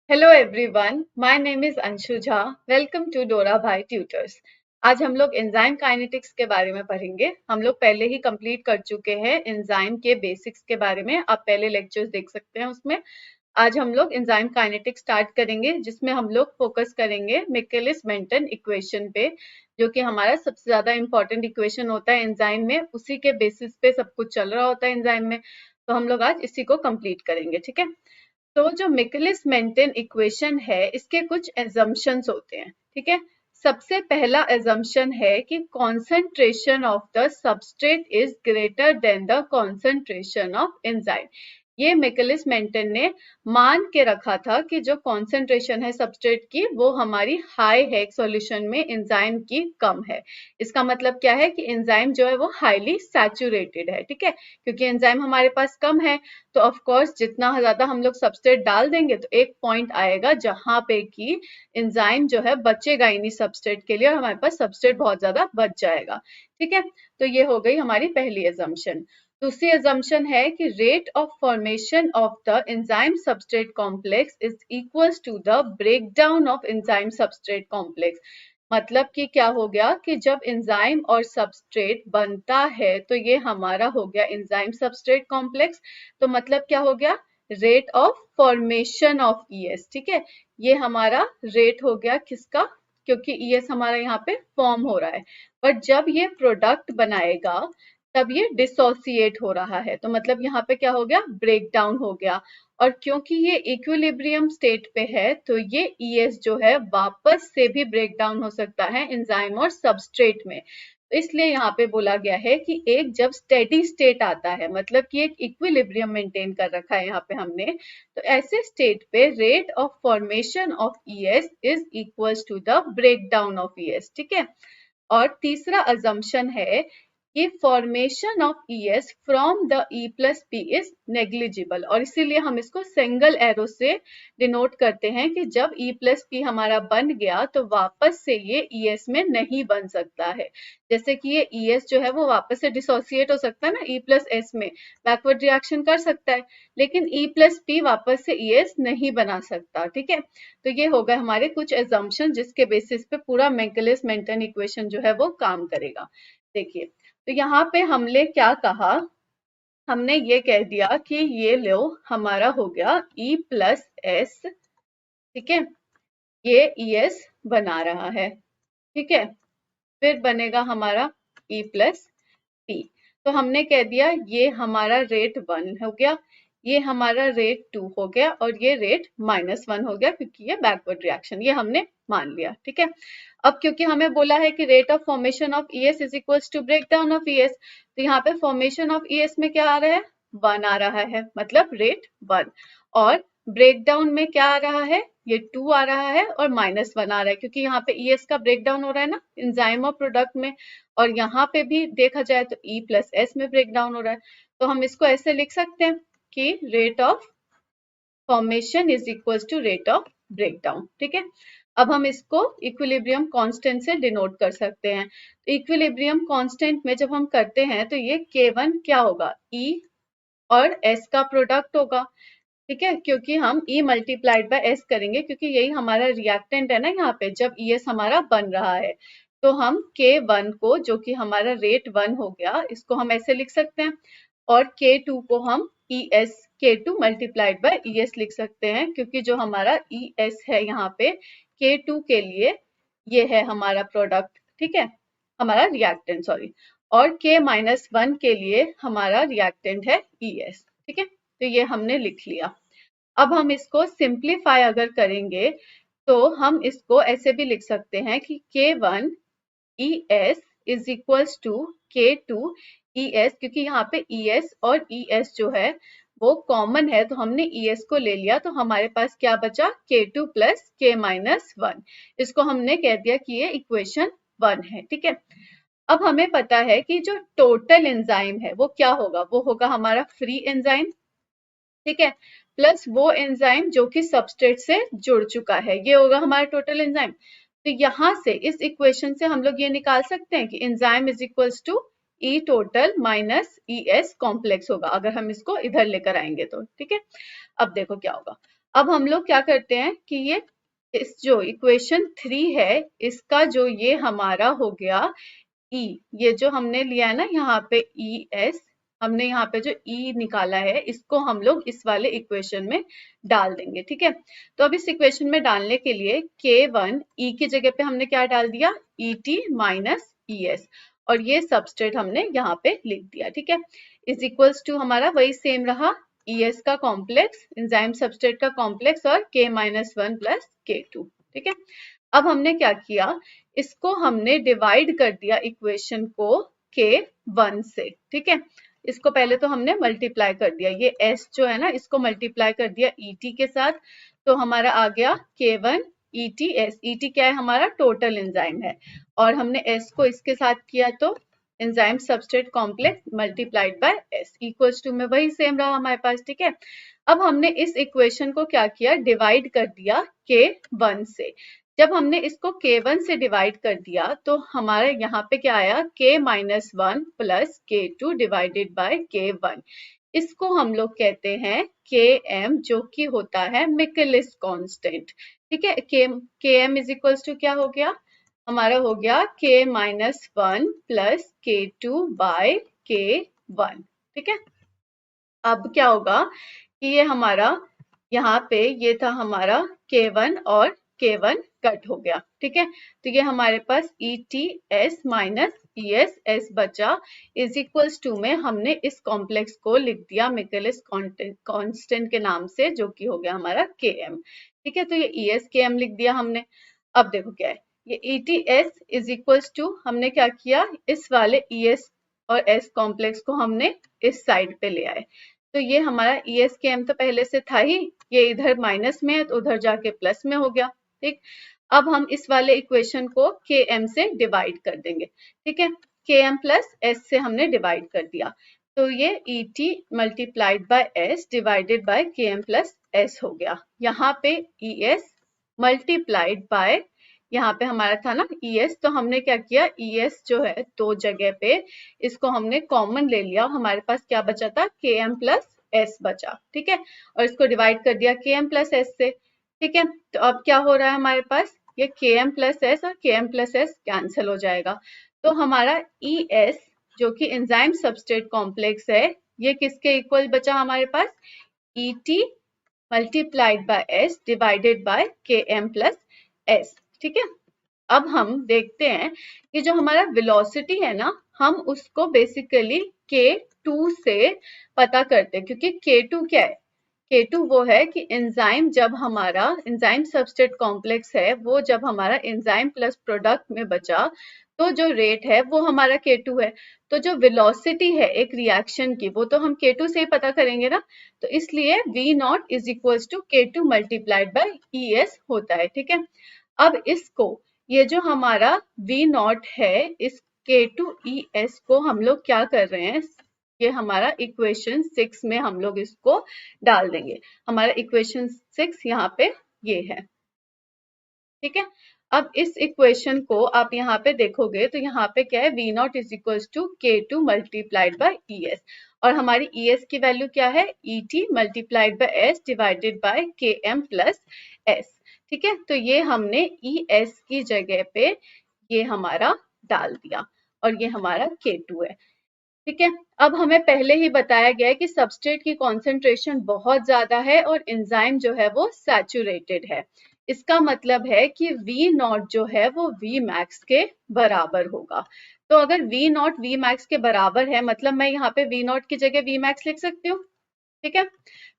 Hello everyone, my name is Anshu Jha. Welcome to Dora Bhai tutors. आज हम लोग एंजाइम काइनेटिक्स के बारे में पढ़ेंगे। हम लोग पहले ही कंप्लीट कर चुके हैं एंजाइम के बेसिक्स के बारे में। आप पहले लेक्चर्स देख सकते हैं उसमें। आज हम लोग एंजाइम काइनेटिक्स स्टार्ट करेंगे, जिसमें हम लोग फोकस करेंगे मिकेलिस मेंटन इक्वेशन पे, जो कि हमारा सबसे ज्यादा इंपॉर्टेंट इक्वेशन होता है एंजाइम में। उसी के बेसिस पे सब कुछ चल रहा होता है एंजाइम में। तो हम लोग आज इसी को कंप्लीट करेंगे, ठीक है। तो जो मिकेलिस मेंटन इक्वेशन है, इसके कुछ एजम्पशंस होते हैं, ठीक है। सबसे पहला एजम्पशन है कि concentration of the substrate is greater than the concentration of enzyme. ये मिकेलिस मेंटन ने मान के रखा था कि जो कॉन्सेंट्रेशन है सबस्ट्रेट की, वो हमारी हाई है एक सॉल्यूशन में, एंजाइम की कम है। इसका मतलब क्या है कि एंजाइम जो है वो हाईली सैचुरेटेड है, ठीक है। क्योंकि एंजाइम हमारे पास कम है, तो ऑफ कोर्स जितना ज्यादा हम लोग सबस्ट्रेट डाल देंगे तो एक पॉइंट आएगा जहां पे कि एंजाइम जो है बचेगा इन्हीं सबस्ट्रेट के लिए, और हमारे पास सबस्ट्रेट बहुत ज्यादा बच जाएगा, ठीक है। तो ये हो गई हमारी पहली एजम्पशन। दूसरी एजम्पशन है कि rate of formation of the enzyme substrate complex is equals to the breakdown of enzyme substrate complex. मतलब कि क्या हो गया कि जब एंजाइम और सबस्ट्रेट बनता है तो ये हमारा हो गया एंजाइम सबस्ट्रेट कॉम्प्लेक्स। तो मतलब क्या हो गया, rate of formation of ES, ठीक है। ये हमारा रेट हो गया किसका, क्योंकि ईएस हमारा यहाँ पे फॉर्म हो रहा है। बट जब ये प्रोडक्ट बनाएगा तब ये डिसोसिएट हो रहा है, तो मतलब यहाँ पे क्या हो गया, ब्रेक डाउन हो गया। और क्योंकि ये इक्विलिब्रियम स्टेट पे है, तो ये ईएस जो है वापस से भी ब्रेक डाउन हो सकता है एंजाइम और सबस्ट्रेट में। तो इसलिए यहाँ पे बोला गया है कि एक जब स्टेडी स्टेट आता है, मतलब कि एक इक्विलिब्रियम मेंटेन कर रखा है यहाँ पे हमने, तो ऐसे स्टेट पे rate of formation of ES is equals to the break down of ES, ठीक है। और तीसरा अजम्पशन है कि formation of ES from the E plus P is negligible, और इसीलिए हम इसको सिंगल एरो से डिनोट करते हैं कि जब ई प्लस पी हमारा बन गया तो वापस से ये ईएस में नहीं बन सकता है। जैसे कि ये ईएस जो है वो वापस से डिसोसिएट हो सकता है ना ई प्लस एस में, बैकवर्ड रिएक्शन कर सकता है, लेकिन ई प्लस पी वापस से ईएस नहीं बना सकता, ठीक है। तो ये होगा हमारे कुछ एजम्पशन जिसके बेसिस पे पूरा मिकेलिस मेंटन इक्वेशन जो है वो काम करेगा। देखिए, तो यहाँ पे हमने क्या कहा, हमने ये कह दिया कि ये लो हमारा हो गया E प्लस एस, ठीक है। ये ES बना रहा है, ठीक है। फिर बनेगा हमारा E प्लस P। तो हमने कह दिया ये हमारा रेट 1 हो गया, ये हमारा रेट 2 हो गया, और ये रेट -1 हो गया, क्योंकि ये बैकवर्ड रिएक्शन, ये हमने मान लिया, ठीक है। अब क्योंकि हमें बोला है कि rate of formation of ES is equals to break down of ES, तो यहाँ पे फॉर्मेशन ऑफ ईएस में क्या आ रहा है, 1 आ रहा है, मतलब रेट 1। और ब्रेक डाउन में क्या आ रहा है, ये 2 आ रहा है, और -1 आ रहा है, क्योंकि यहाँ पे ईएस का ब्रेक डाउन हो रहा है ना एंजाइम और प्रोडक्ट में। और यहाँ पे भी देखा जाए तो E प्लस एस में ब्रेक डाउन हो रहा है। तो हम इसको ऐसे लिख सकते हैं कि rate of formation is equals to rate of break down, ठीक है। अब हम इसको इक्विलिब्रियम कांस्टेंट से डिनोट कर सकते हैं। तो इक्विलिब्रियम कांस्टेंट में जब हम करते हैं तो ये K1 क्या होगा, E और S का प्रोडक्ट होगा, ठीक है। क्योंकि हम E मल्टीप्लाइड बाय S करेंगे, क्योंकि यही हमारा रिएक्टेंट है ना यहाँ पे, जब ES हमारा बन रहा है। तो हम K1 को, जो कि हमारा रेट 1 हो गया, इसको हम ऐसे लिख सकते हैं। और K2 को हम ES, K2 multiplied by ES लिख सकते हैं, क्योंकि जो हमारा ES है यहाँ पे K2 के लिए, ये है हमारा प्रोडक्ट, ठीक है, हमारा रिएक्टेंट, सॉरी। और K-1 के लिए हमारा रिएक्टेंट है ES, ठीक है। तो ये हमने लिख लिया। अब हम इसको सिंप्लीफाई अगर करेंगे तो हम इसको ऐसे भी लिख सकते हैं कि K1 ES is equals to K2 ES, क्योंकि यहाँ पे ES और ES जो है वो कॉमन है, तो हमने ES को ले लिया, तो हमारे पास क्या बचा, K2 प्लस K-1। इसको हमने कह दिया कि ये इक्वेशन 1 है, ठीक है। अब हमें पता है कि जो टोटल एंजाइम है वो क्या होगा, वो होगा हमारा फ्री एंजाइम, ठीक है, प्लस वो एंजाइम जो कि सबस्ट्रेट से जुड़ चुका है, ये होगा हमारा टोटल एंजाइम। तो यहाँ से इस इक्वेशन से हम लोग ये निकाल सकते हैं कि enzyme is equals to E total minus E S complex होगा, अगर हम इसको इधर लेकर आएंगे तो, ठीक है। अब देखो क्या होगा, अब हम लोग क्या करते हैं कि ये इस जो इक्वेशन 3 है इसका जो ये हमारा हो गया ई, ये जो हमने लिया है ना यहाँ पे ई एस, हमने यहाँ पे जो ई निकाला है इसको हम लोग इस वाले इक्वेशन में डाल देंगे। ठीक है, तो अब इस इक्वेशन में डालने के लिए K1 ई की जगह पे हमने क्या डाल दिया, E T minus E S, और ये सबस्ट्रेट हमने यहाँ पे लिख दिया। ठीक है, इज इक्वल्स टू हमारा वही सेम रहा, ई एस का कॉम्प्लेक्स, एंजाइम सबस्ट्रेट का कॉम्प्लेक्स और K-1 प्लस K2। ठीक है, अब हमने क्या किया, इसको हमने डिवाइड कर दिया इक्वेशन को K1 से। ठीक है, इसको पहले तो हमने मल्टीप्लाई कर दिया, ये S जो है ना इसको मल्टीप्लाई कर दिया ET के साथ, तो हमारा आ गया K1 ETS। ET क्या है, हमारा टोटल एंजाइम है, और हमने S को इसके साथ किया तो enzyme substrate complex multiplied by S equals to में वही सेम रहा हमारे पास। ठीक है, अब हमने इस इक्वेशन को क्या किया, डिवाइड कर दिया K1 से। जब हमने इसको K1 से डिवाइड कर दिया तो हमारे यहाँ पे क्या आया, K-1 plus K2 divided by K1। इसको हम लोग कहते हैं Km, जो कि होता है मिकेलिस कांस्टेंट। ठीक है, Km इज इक्वल्स टू क्या हो गया, हमारा हो गया K-1 plus K2 bye K1। ठीक है, अब क्या होगा कि ये हमारा यहाँ पे ये था हमारा K1 और K1 कट हो गया। ठीक है, तो ये हमारे पास ETS माइनस ES बचा, इज इक्वल्स टू में हमने इस कॉम्प्लेक्स को लिख दिया मिकेलिस कांस्टेंट के नाम से, जो कि हो गया हमारा Km। ठीक है, तो ये ES Km लिख दिया हमने। अब देखो क्या है, ये ETS इज इक्वल्स टू हमने क्या किया, इस वाले ES और S कॉम्प्लेक्स को हमने इस साइड पे ले आए, तो ये हमारा ES Km तो पहले से था ही, ये इधर माइनस में है तो उधर जाके प्लस में हो गया। ठीक, अब हम इस वाले इक्वेशन को Km से डिवाइड कर देंगे। ठीक है, Km प्लस S से हमने डिवाइड कर दिया, तो ये ET multiplied by S divided by Km plus S हो गया। यहाँ पे ES मल्टीप्लाइड बाय, यहाँ पे हमारा था ना ES, तो हमने क्या किया, ES जो है दो जगह पे इसको हमने कॉमन ले लिया, हमारे पास क्या बचा था, Km प्लस S बचा। ठीक है, और इसको डिवाइड कर दिया Km प्लस S से। ठीक है, तो अब क्या हो रहा है हमारे पास, ये Km प्लस S और Km प्लस S कैंसिल हो जाएगा, तो हमारा ES जो कि एंजाइम सबस्ट्रेट कॉम्प्लेक्स है, ये किसके इक्वल बचा हमारे पास, ET multiplied by S divided by Km plus S। ठीक है, अब हम देखते हैं कि जो हमारा वेलोसिटी है ना, हम उसको बेसिकली K2 से पता करते हैं, क्योंकि K2 क्या है, K2 वो है कि एंजाइम जब हमारा एंजाइम सबस्ट्रेट कॉम्प्लेक्स है, वो जब हमारा एंजाइम प्लस प्रोडक्ट में बचा तो जो रेट है वो हमारा K2 है, तो जो वेलोसिटी है एक रिएक्शन की वो तो हम K2 से ही पता करेंगे ना, तो इसलिए V naught is equals to K2 multiplied by ES होता है। ठीक है, अब इसको, ये जो हमारा V नॉट है, इस K2ES को हम लोग क्या कर रहे हैं, ये हमारा इक्वेशन 6 में हम लोग इसको डाल देंगे। हमारा इक्वेशन 6 यहाँ पे ये है। ठीक है, अब इस इक्वेशन को आप यहाँ पे देखोगे तो यहाँ पे क्या है, V naught is equals to K2 multiplied by ES, और हमारी ES की वैल्यू क्या है, ET multiplied by S divided by Km plus S। ठीक है, तो ये हमने ES की जगह पे ये हमारा डाल दिया, और ये हमारा K2 है। ठीक है, अब हमें पहले ही बताया गया है कि सबस्ट्रेट की कॉन्सेंट्रेशन बहुत ज्यादा है और एंजाइम जो है वो सैचुरेटेड है, इसका मतलब है कि V नॉट जो है वो V मैक्स के बराबर होगा। तो अगर V नॉट V मैक्स के बराबर है, मतलब मैं यहाँ पे V नॉट की जगह V मैक्स लिख सकती हूँ। ठीक है,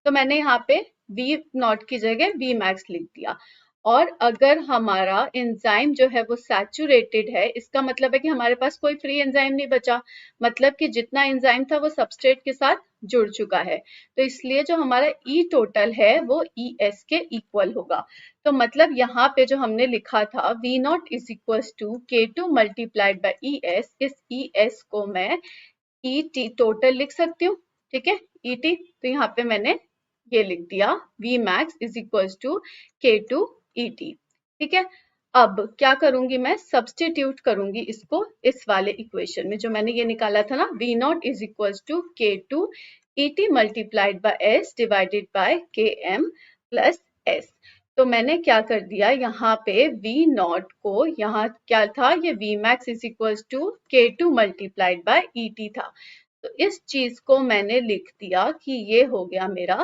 तो मैंने यहाँ पे V नॉट की जगह V मैक्स लिख दिया, और अगर हमारा एंजाइम जो है वो सैचुरेटेड है, इसका मतलब है कि हमारे पास कोई फ्री एंजाइम नहीं बचा, मतलब कि जितना एंजाइम था वो सबस्ट्रेट के साथ जुड़ चुका है, तो इसलिए जो हमारा E टोटल है वो ES के इक्वल होगा। तो मतलब यहाँ पे जो हमने लिखा था V naught is equal to K2 multiplied by ES, इस ES को मैं ET टोटल लिख सकती हूँ। ठीक है, ET, तो यहाँ पे मैंने ये लिख दिया V max is equal to K2 ET। ठीक है, अब क्या करूंगी, मैं सब्सटीट्यूट करूंगी इसको इस वाले इक्वेशन में, जो मैंने ये निकाला था ना, V naught is equal to K2 ET multiplied by S divided by Km plus S. तो मैंने क्या कर दिया, यहाँ पे वी नॉट को, यहाँ क्या था, ये V max is equals to K2 multiplied by ET था। तो इस चीज को मैंने लिख दिया कि ये हो गया मेरा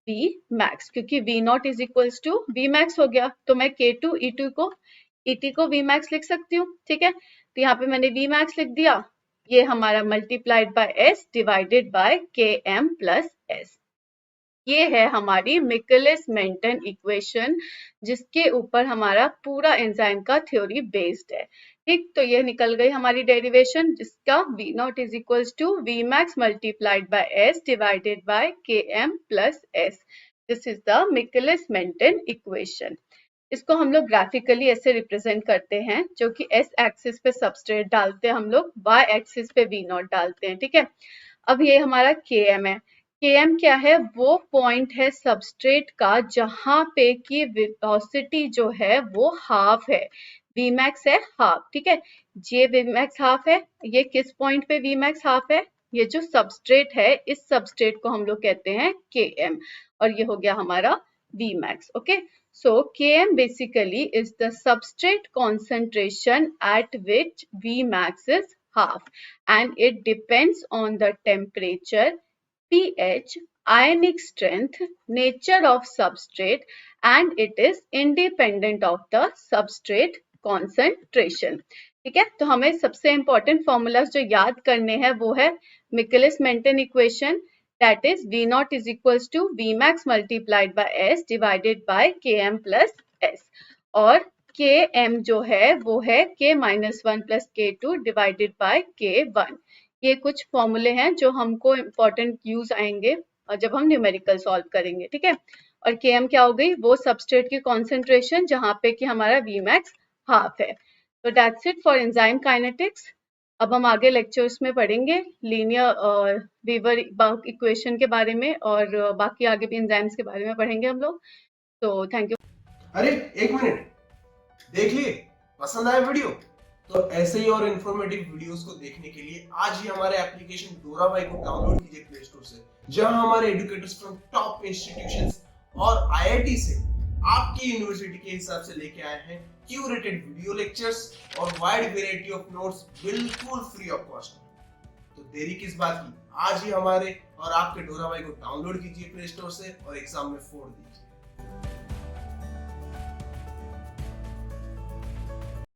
वी मैक्स, क्योंकि V naught is equals to V max हो गया, तो मैं K2 ET को वी मैक्स लिख सकती हूँ, ठीक है। तो यहाँ पे मैंने वी मैक्स लिख दिया, ये हमारा multiplied by S divided by Km plus S. ये है हमारी मिकेलिस मेंटन इक्वेशन, जिसके ऊपर हमारा पूरा एंजाइम का थ्योरी बेस्ड है, ठीक। तो ये निकल गई हमारी डेरिवेशन, जिसका V naught is equals to V max multiplied by S divided by Km plus S। This is the Michaelis Menten equation. इसको हम लोग ग्राफिकली ऐसे रिप्रेजेंट करते हैं, जो कि S एक्सिस पे सबस्ट्रेट डालते हैं हम लोग, Y एक्सिस पे V नॉट डालते हैं, ठीक है। अब ये हमारा Km है। Km क्या है, वो पॉइंट है सबस्ट्रेट का जहां पे की वेलोसिटी जो है वो हाफ है, Vmax है हाफ, ठीक है। ये Vmax हाफ है, ये किस पॉइंट पे Vmax हाफ है, ये जो सबस्ट्रेट है, इस सबस्ट्रेट को हम लोग कहते हैं Km, और ये हो गया हमारा Vmax, okay. So Km basically is the substrate concentration at which Vmax is half, and it depends on the temperature, pH, ionic strength, nature of substrate, and it is independent of the substrate concentration. ठीक है, तो हमें सबसे important formulas जो याद करने हैं वो है Michaelis Menten equation, that is V naught is equals to V max multiplied by S divided by Km plus S, और Km जो है वो है K minus 1 plus K2 divided by K1। ये कुछ फॉर्मूले हैं जो हमको इम्पोर्टेंट यूज आएंगे जब हम न्यूमेरिकल सॉल्व करेंगे, ठीक है। और Km क्या हो गई, वो सबस्ट्रेट की कॉन्सेंट्रेशन जहां पे कि हमारा Vmax हाफ है। तो that's it for enzyme kinetics. अब हम आगे लेक्चर्स में पढ़ेंगे लीनियर वीवर इक्वेशन के बारे में, और बाकी आगे भी एंजाइम्स के बारे में पढ़ेंगे हम लोग। तो थैंक यू। अरे एक मिनट, देख लिए, पसंद आया वीडियो? तो ऐसे ही और इंफॉर्मेटिव वीडियोस को देखने के लिए आज ही हमारे एप्लीकेशन डोरा भाई को डाउनलोड कीजिए प्ले स्टोर से, जहां हमारे एजुकेटर्स फ्रॉम टॉप इंस्टीट्यूशंस और आईआईटी से आपकी यूनिवर्सिटी के हिसाब से लेके आए हैं क्यूरेटेड वीडियो लेक्चर्स और वाइड वैरायटी ऑफ नोट्स बिल्कुल फ्री ऑफ कॉस्ट। तो देरी किस बात की, आज ही हमारे और आपके डोरा भाई को डाउनलोड कीजिए प्ले स्टोर से और एग्जाम में फोड़ दीजिए।